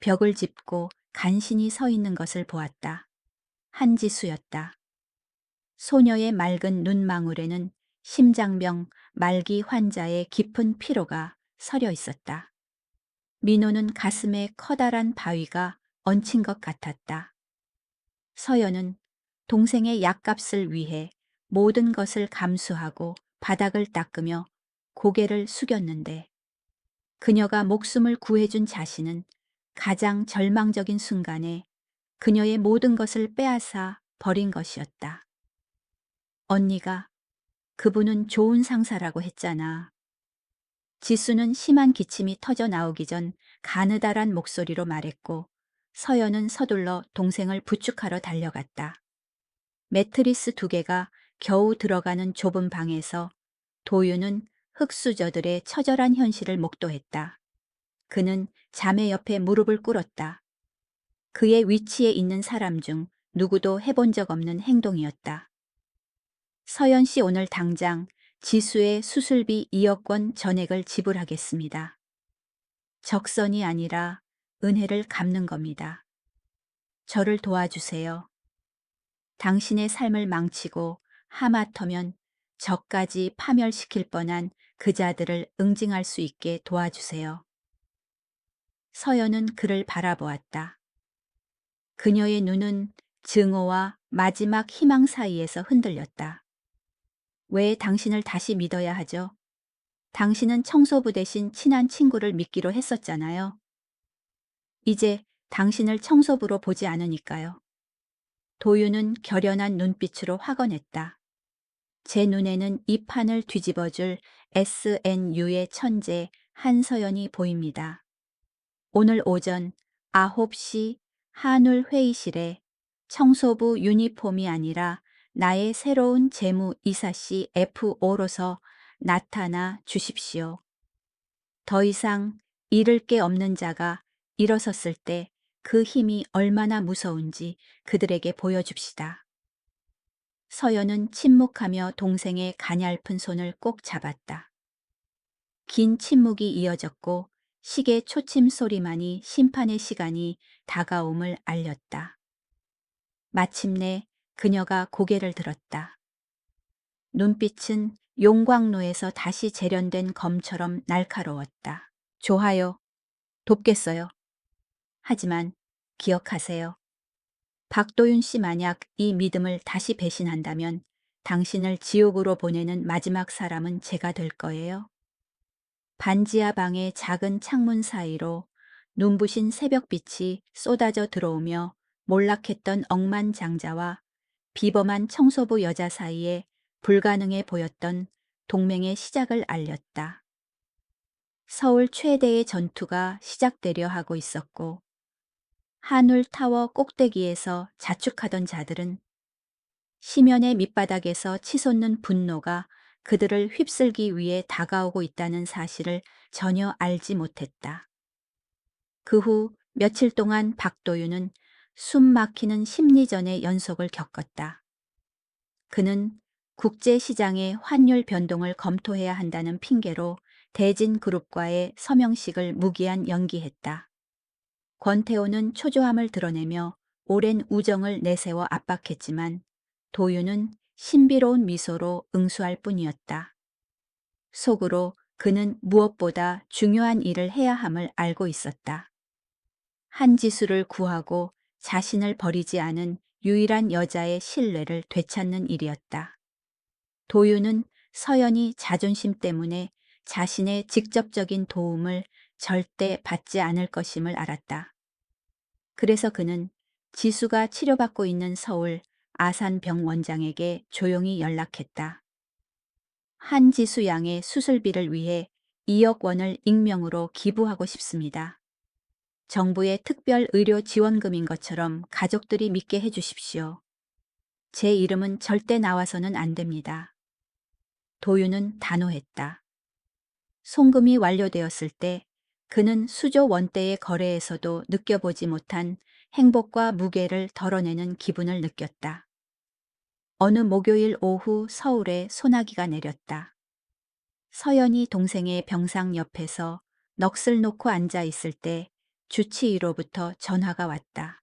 [SPEAKER 2] 벽을 짚고 간신히 서 있는 것을 보았다. 한지수였다. 소녀의 맑은 눈망울에는 심장병 말기 환자의 깊은 피로가 서려 있었다. 민호는 가슴에 커다란 바위가 얹힌 것 같았다. 서연은 동생의 약값을 위해 모든 것을 감수하고 바닥을 닦으며 고개를 숙였는데 그녀가 목숨을 구해준 자신은 가장 절망적인 순간에 그녀의 모든 것을 빼앗아 버린 것이었다. 언니가 그분은 좋은 상사라고 했잖아. 지수는 심한 기침이 터져 나오기 전 가느다란 목소리로 말했고 서연은 서둘러 동생을 부축하러 달려갔다. 매트리스 2개가 겨우 들어가는 좁은 방에서 도윤은 흙수저들의 처절한 현실을 목도했다. 그는 자매 옆에 무릎을 꿇었다. 그의 위치에 있는 사람 중 누구도 해본 적 없는 행동이었다. 서연 씨 오늘 당장 지수의 수술비 2억 원 전액을 지불하겠습니다. 적선이 아니라 은혜를 갚는 겁니다. 저를 도와주세요. 당신의 삶을 망치고 하마터면 저까지 파멸시킬 뻔한 그 자들을 응징할 수 있게 도와주세요. 서연은 그를 바라보았다. 그녀의 눈은 증오와 마지막 희망 사이에서 흔들렸다. 왜 당신을 다시 믿어야 하죠? 당신은 청소부 대신 친한 친구를 믿기로 했었잖아요. 이제 당신을 청소부로 보지 않으니까요. 도윤은 결연한 눈빛으로 확언했다. 제 눈에는 이 판을 뒤집어줄 SNU의 천재 한서연이 보입니다. 오늘 오전 9시 한울 회의실에 청소부 유니폼이 아니라 나의 새로운 재무이사씨 FO로서 나타나 주십시오. 더 이상 잃을 게 없는 자가 일어섰을 때 그 힘이 얼마나 무서운지 그들에게 보여줍시다. 서연은 침묵하며 동생의 가냘픈 손을 꼭 잡았다. 긴 침묵이 이어졌고 시계 초침 소리만이 심판의 시간이 다가옴을 알렸다. 마침내 그녀가 고개를 들었다. 눈빛은 용광로에서 다시 재련된 검처럼 날카로웠다. 좋아요. 돕겠어요. 하지만 기억하세요. 박도윤 씨 만약 이 믿음을 다시 배신한다면 당신을 지옥으로 보내는 마지막 사람은 제가 될 거예요. 반지하 방의 작은 창문 사이로 눈부신 새벽빛이 쏟아져 들어오며 몰락했던 억만장자와 비범한 청소부 여자 사이에 불가능해 보였던 동맹의 시작을 알렸다. 서울 최대의 전투가 시작되려 하고 있었고 한울 타워 꼭대기에서 자축하던 자들은 시면의 밑바닥에서 치솟는 분노가 그들을 휩쓸기 위해 다가오고 있다는 사실을 전혀 알지 못했다. 그 후 며칠 동안 박도윤은 숨 막히는 심리전의 연속을 겪었다. 그는 국제시장의 환율 변동을 검토해야 한다는 핑계로 대진그룹과의 서명식을 무기한 연기했다. 권태호는 초조함을 드러내며 오랜 우정을 내세워 압박했지만 도윤은 신비로운 미소로 응수할 뿐이었다. 속으로 그는 무엇보다 중요한 일을 해야 함을 알고 있었다. 한지수를 구하고 자신을 버리지 않은 유일한 여자의 신뢰를 되찾는 일이었다. 도윤은 서연이 자존심 때문에 자신의 직접적인 도움을 절대 받지 않을 것임을 알았다. 그래서 그는 지수가 치료받고 있는 서울 아산병 원장에게 조용히 연락했다. 한지수 양의 수술비를 위해 2억 원을 익명으로 기부하고 싶습니다. 정부의 특별 의료 지원금인 것처럼 가족들이 믿게 해주십시오. 제 이름은 절대 나와서는 안 됩니다. 도윤은 단호했다. 송금이 완료되었을 때 그는 수조 원대의 거래에서도 느껴보지 못한 행복과 무게를 덜어내는 기분을 느꼈다. 어느 목요일 오후 서울에 소나기가 내렸다. 서연이 동생의 병상 옆에서 넋을 놓고 앉아 있을 때 주치의로부터 전화가 왔다.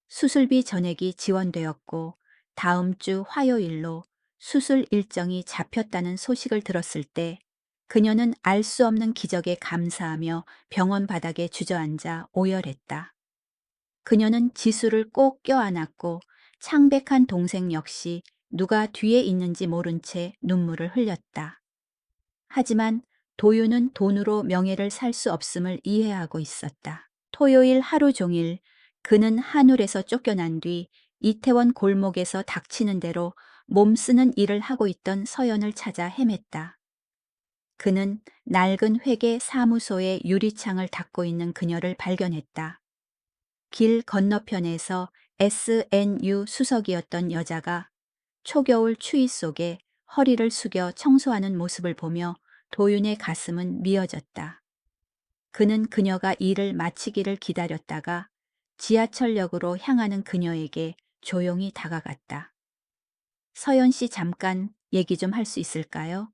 [SPEAKER 2] 수술비 전액이 지원되었고 다음 주 화요일로 수술 일정이 잡혔다는 소식을 들었을 때 그녀는 알 수 없는 기적에 감사하며 병원 바닥에 주저앉아 오열했다. 그녀는 지수를 꼭 껴안았고 창백한 동생 역시 누가 뒤에 있는지 모른 채 눈물을 흘렸다. 하지만 도윤은 돈으로 명예를 살 수 없음을 이해하고 있었다. 토요일 하루 종일 그는 한울에서 쫓겨난 뒤 이태원 골목에서 닥치는 대로 몸쓰는 일을 하고 있던 서연을 찾아 헤맸다. 그는 낡은 회계 사무소의 유리창을 닫고 있는 그녀를 발견했다. 길 건너편에서 SNU 수석이었던 여자가 초겨울 추위 속에 허리를 숙여 청소하는 모습을 보며 도윤의 가슴은 미어졌다. 그는 그녀가 일을 마치기를 기다렸다가 지하철역으로 향하는 그녀에게 조용히 다가갔다. 서연 씨 잠깐 얘기 좀 할 수 있을까요?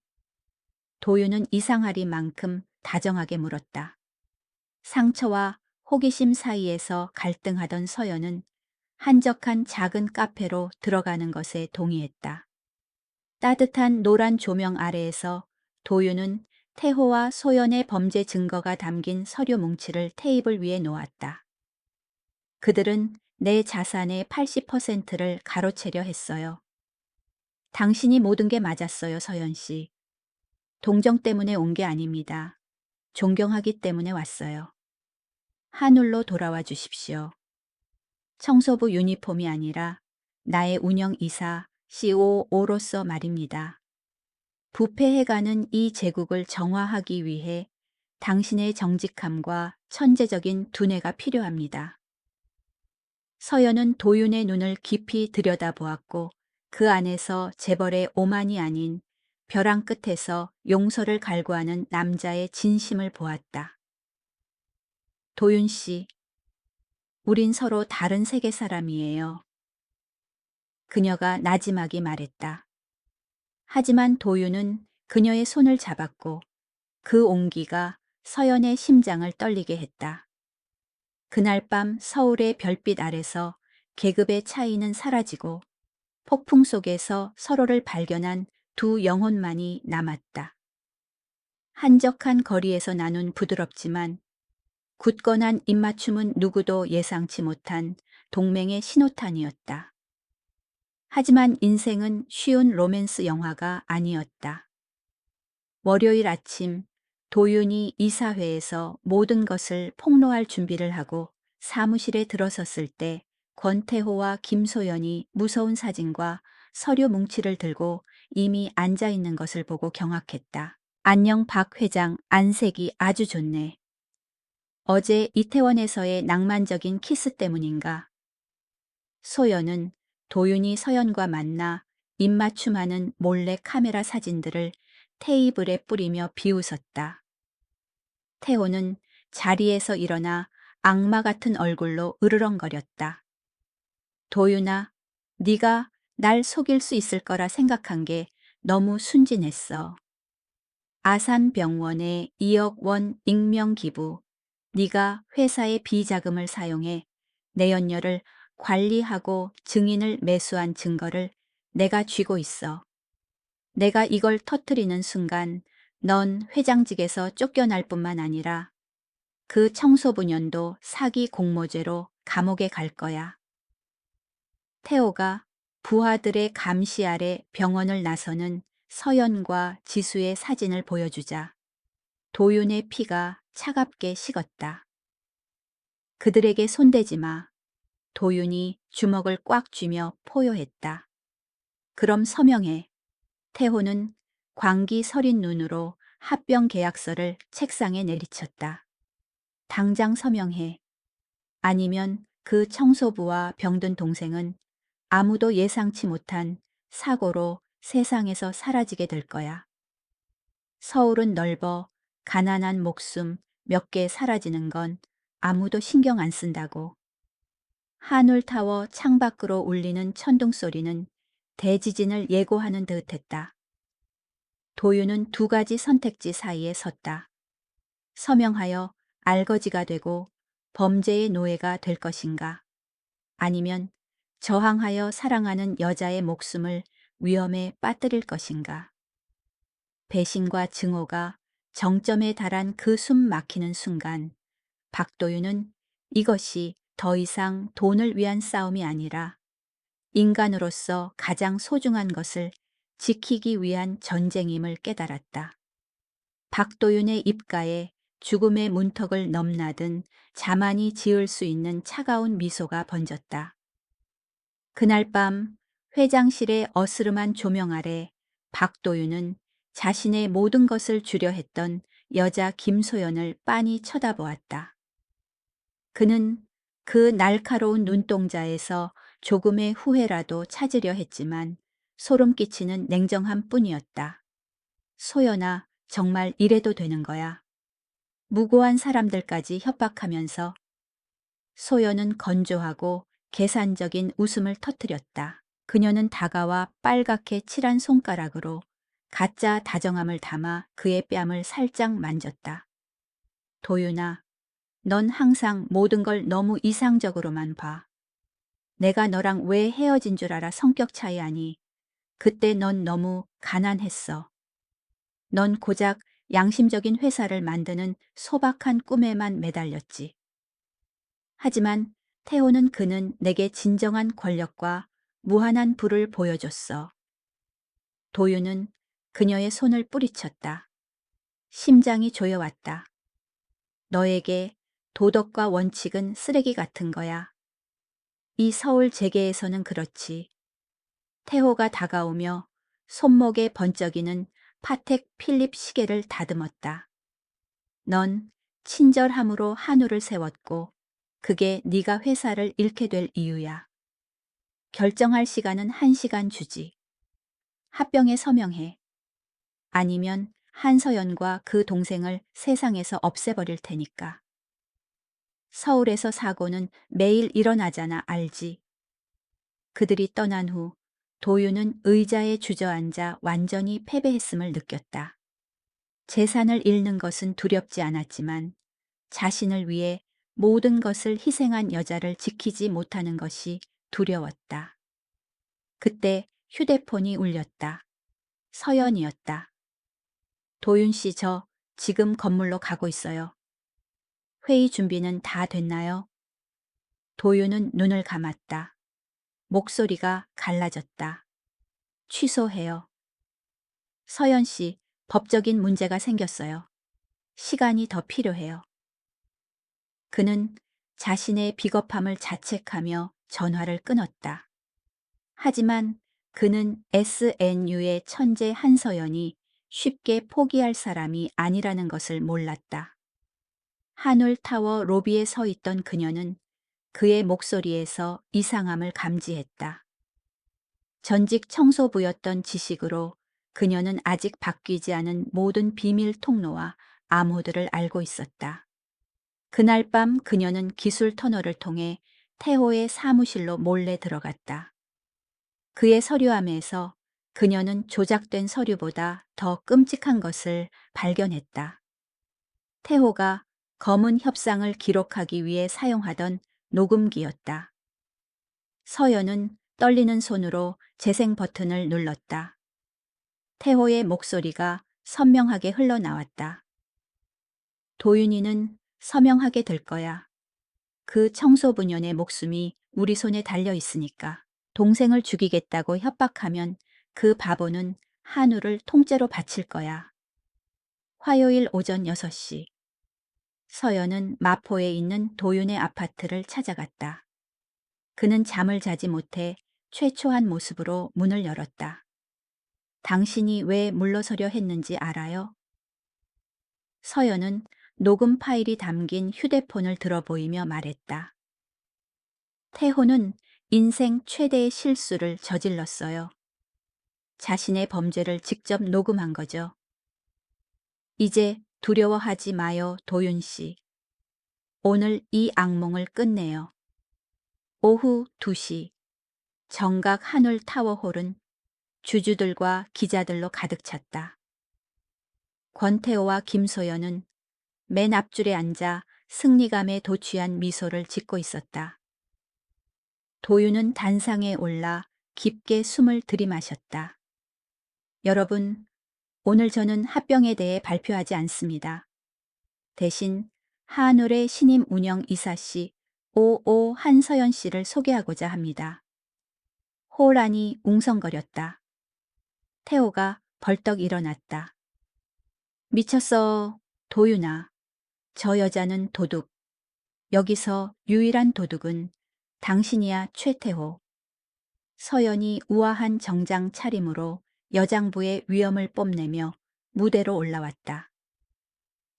[SPEAKER 2] 도윤은 이상하리만큼 다정하게 물었다. 상처와 호기심 사이에서 갈등하던 서연은 한적한 작은 카페로 들어가는 것에 동의했다. 따뜻한 노란 조명 아래에서 도윤은 태호와 소연의 범죄 증거가 담긴 서류 뭉치를 테이블 위에 놓았다. 그들은 내 자산의 80%를 가로채려 했어요. 당신이 모든 게 맞았어요, 서연 씨. 동정 때문에 온 게 아닙니다. 존경하기 때문에 왔어요. 한울로 돌아와 주십시오. 청소부 유니폼이 아니라 나의 운영이사 COO로서 말입니다. 부패해가는 이 제국을 정화하기 위해 당신의 정직함과 천재적인 두뇌가 필요합니다. 서연은 도윤의 눈을 깊이 들여다보았고 그 안에서 재벌의 오만이 아닌 벼랑 끝에서 용서를 갈구하는 남자의 진심을 보았다. 도윤 씨, 우린 서로 다른 세계 사람이에요. 그녀가 나지막이 말했다. 하지만 도윤은 그녀의 손을 잡았고 그 온기가 서연의 심장을 떨리게 했다. 그날 밤 서울의 별빛 아래서 계급의 차이는 사라지고 폭풍 속에서 서로를 발견한 두 영혼만이 남았다. 한적한 거리에서 나눈 부드럽지만 굳건한 입맞춤은 누구도 예상치 못한 동맹의 신호탄이었다. 하지만 인생은 쉬운 로맨스 영화가 아니었다. 월요일 아침 도윤이 이사회에서 모든 것을 폭로할 준비를 하고 사무실에 들어섰을 때 권태호와 김소연이 무서운 사진과 서류 뭉치를 들고 이미 앉아 있는 것을 보고 경악했다. 안녕 박 회장, 안색이 아주 좋네. 어제 이태원에서의 낭만적인 키스 때문인가? 소연은 도윤이 서연과 만나 입맞춤하는 몰래 카메라 사진들을 테이블에 뿌리며 비웃었다. 태호는 자리에서 일어나 악마 같은 얼굴로 으르렁거렸다. 도윤아, 네가 날 속일 수 있을 거라 생각한 게 너무 순진했어. 아산병원에 2억 원 익명 기부, 네가 회사의 비자금을 사용해 내연녀를 관리하고 증인을 매수한 증거를 내가 쥐고 있어. 내가 이걸 터뜨리는 순간 넌 회장직에서 쫓겨날 뿐만 아니라 그 청소부년도 사기 공모죄로 감옥에 갈 거야. 태호가 부하들의 감시 아래 병원을 나서는 서연과 지수의 사진을 보여주자 도윤의 피가 차갑게 식었다. 그들에게 손대지 마. 도윤이 주먹을 꽉 쥐며 포효했다. 그럼 서명해. 태호는 광기 서린 눈으로 합병 계약서를 책상에 내리쳤다. 당장 서명해. 아니면 그 청소부와 병든 동생은 아무도 예상치 못한 사고로 세상에서 사라지게 될 거야. 서울은 넓어 가난한 목숨 몇 개 사라지는 건 아무도 신경 안 쓴다고. 한울타워 창밖으로 울리는 천둥 소리는 대지진을 예고하는 듯했다. 도윤은 두 가지 선택지 사이에 섰다. 서명하여 알거지가 되고 범죄의 노예가 될 것인가? 아니면 저항하여 사랑하는 여자의 목숨을 위험에 빠뜨릴 것인가? 배신과 증오가 정점에 달한 그 숨 막히는 순간 박도윤은 이것이 더 이상 돈을 위한 싸움이 아니라 인간으로서 가장 소중한 것을 지키기 위한 전쟁임을 깨달았다. 박도윤의 입가에 죽음의 문턱을 넘나든 자만이 지을 수 있는 차가운 미소가 번졌다. 그날 밤 회장실의 어스름한 조명 아래 박도윤은 자신의 모든 것을 주려 했던 여자 김소연을 빤히 쳐다보았다. 그는 그 날카로운 눈동자에서 조금의 후회라도 찾으려 했지만 소름 끼치는 냉정함 뿐이었다. 소연아, 정말 이래도 되는 거야. 무고한 사람들까지 협박하면서. 소연은 건조하고 계산적인 웃음을 터뜨렸다. 그녀는 다가와 빨갛게 칠한 손가락으로 가짜 다정함을 담아 그의 뺨을 살짝 만졌다. 도윤아, 넌 항상 모든 걸 너무 이상적으로만 봐. 내가 너랑 왜 헤어진 줄 알아? 성격 차이 아니. 그때 넌 너무 가난했어. 넌 고작 양심적인 회사를 만드는 소박한 꿈에만 매달렸지. 하지만 태호는 그는 내게 진정한 권력과 무한한 부를 보여줬어. 도윤은 그녀의 손을 뿌리쳤다. 심장이 조여왔다. 너에게 도덕과 원칙은 쓰레기 같은 거야. 이 서울 재계에서는 그렇지. 태호가 다가오며 손목에 번쩍이는 파텍 필립 시계를 다듬었다. 넌 친절함으로 한우를 세웠고 그게 네가 회사를 잃게 될 이유야. 결정할 시간은 1시간 주지. 합병에 서명해. 아니면 한서연과 그 동생을 세상에서 없애버릴 테니까. 서울에서 사고는 매일 일어나잖아, 알지? 그들이 떠난 후 도윤은 의자에 주저앉아 완전히 패배했음을 느꼈다. 재산을 잃는 것은 두렵지 않았지만 자신을 위해 모든 것을 희생한 여자를 지키지 못하는 것이 두려웠다. 그때 휴대폰이 울렸다. 서연이었다. 도윤 씨, 저 지금 건물로 가고 있어요. 회의 준비는 다 됐나요? 도윤은 눈을 감았다. 목소리가 갈라졌다. 취소해요. 서연 씨, 법적인 문제가 생겼어요. 시간이 더 필요해요. 그는 자신의 비겁함을 자책하며 전화를 끊었다. 하지만 그는 SNU의 천재 한서연이 쉽게 포기할 사람이 아니라는 것을 몰랐다. 한울타워 로비에 서 있던 그녀는 그의 목소리에서 이상함을 감지했다. 전직 청소부였던 지식으로 그녀는 아직 바뀌지 않은 모든 비밀 통로와 암호들을 알고 있었다. 그날 밤 그녀는 기술 터널을 통해 태호의 사무실로 몰래 들어갔다. 그의 서류함에서 그녀는 조작된 서류보다 더 끔찍한 것을 발견했다. 태호가 검은 협상을 기록하기 위해 사용하던 녹음기였다. 서연은 떨리는 손으로 재생 버튼을 눌렀다. 태호의 목소리가 선명하게 흘러나왔다. 도윤이는 서명하게 될 거야. 그 청소부년의 목숨이 우리 손에 달려 있으니까. 동생을 죽이겠다고 협박하면 그 바보는 한우를 통째로 바칠 거야. 화요일 오전 6시. 서연은 마포에 있는 도윤의 아파트를 찾아갔다. 그는 잠을 자지 못해 최초한 모습으로 문을 열었다. 당신이 왜 물러서려 했는지 알아요? 서연은 녹음 파일이 담긴 휴대폰을 들어 보이며 말했다. 태호는 인생 최대의 실수를 저질렀어요. 자신의 범죄를 직접 녹음한 거죠. 이제 두려워하지 마요, 도윤 씨. 오늘 이 악몽을 끝내요. 오후 2시 정각 한울 타워홀은 주주들과 기자들로 가득 찼다. 권태호와 김소연은 맨 앞줄에 앉아 승리감에 도취한 미소를 짓고 있었다. 도윤은 단상에 올라 깊게 숨을 들이마셨다. 여러분, 오늘 저는 합병에 대해 발표하지 않습니다. 대신 한울의 신임 운영 이사씨 오오 한서연 씨를 소개하고자 합니다. 호란이 웅성거렸다. 태호가 벌떡 일어났다. 미쳤어, 도윤아. 저 여자는 도둑. 여기서 유일한 도둑은 당신이야, 최태호. 서연이 우아한 정장 차림으로 여장부의 위엄을 뽐내며 무대로 올라왔다.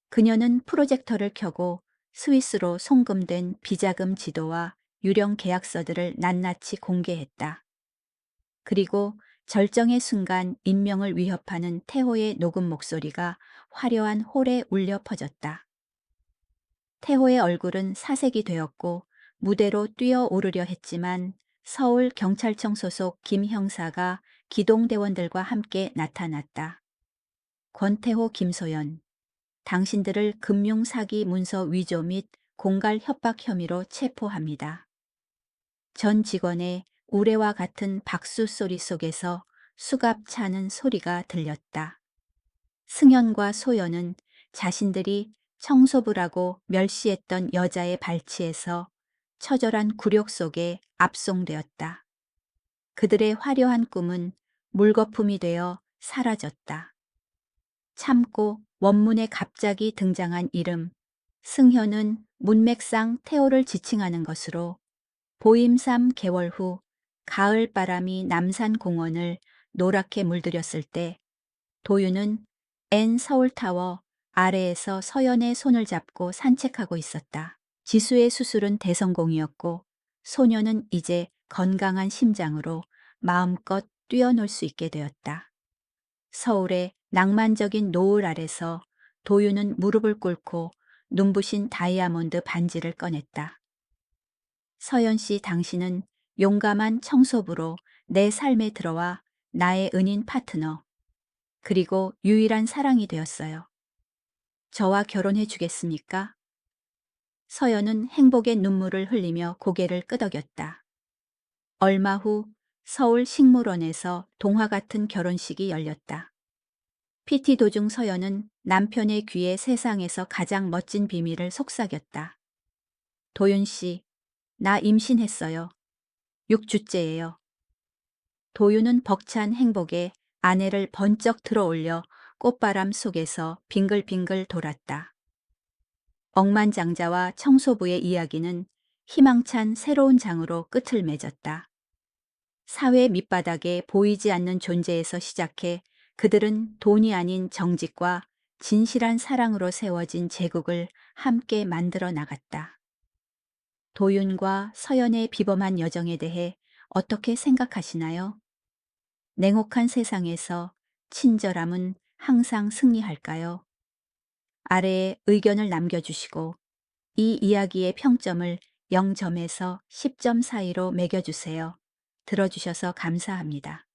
[SPEAKER 2] 그녀는 프로젝터를 켜고 스위스로 송금된 비자금 지도와 유령 계약서들을 낱낱이 공개했다. 그리고 절정의 순간 인명을 위협하는 태호의 녹음 목소리가 화려한 홀에 울려 퍼졌다. 태호의 얼굴은 사색이 되었고 무대로 뛰어오르려 했지만 서울 경찰청 소속 김 형사가 기동대원들과 함께 나타났다. 권태호, 김소연, 당신들을 금융사기 문서 위조 및 공갈 협박 혐의로 체포합니다. 전 직원의 우레와 같은 박수 소리 속에서 수갑 차는 소리가 들렸다. 승현과 소연은 자신들이 청소부라고 멸시했던 여자의 발치에서 처절한 굴욕 속에 압송되었다. 그들의 화려한 꿈은 물거품이 되어 사라졌다. 참고 원문에 갑자기 등장한 이름, 승현은 문맥상 태호를 지칭하는 것으로 보임 3개월 후 가을 바람이 남산 공원을 노랗게 물들였을 때 도윤은 N 서울타워 아래에서 서연의 손을 잡고 산책하고 있었다. 지수의 수술은 대성공이었고 소녀는 이제 건강한 심장으로 마음껏 뛰어놀 수 있게 되었다. 서울의 낭만적인 노을 아래서 도윤은 무릎을 꿇고 눈부신 다이아몬드 반지를 꺼냈다. 서연 씨, 당신은 용감한 청소부로 내 삶에 들어와 나의 은인 파트너, 그리고 유일한 사랑이 되었어요. 저와 결혼해 주겠습니까? 서연은 행복의 눈물을 흘리며 고개를 끄덕였다. 얼마 후 서울 식물원에서 동화 같은 결혼식이 열렸다. PT 도중 서연은 남편의 귀에 세상에서 가장 멋진 비밀을 속삭였다. 도윤 씨, 나 임신했어요. 6주째예요. 도윤은 벅찬 행복에 아내를 번쩍 들어올려 꽃바람 속에서 빙글빙글 돌았다. 억만장자와 청소부의 이야기는 희망찬 새로운 장으로 끝을 맺었다. 사회 밑바닥에 보이지 않는 존재에서 시작해 그들은 돈이 아닌 정직과 진실한 사랑으로 세워진 제국을 함께 만들어 나갔다. 도윤과 서연의 비범한 여정에 대해 어떻게 생각하시나요? 냉혹한 세상에서 친절함은 항상 승리할까요? 아래에 의견을 남겨주시고 이 이야기의 평점을 0점에서 10점 사이로 매겨주세요. 들어주셔서 감사합니다.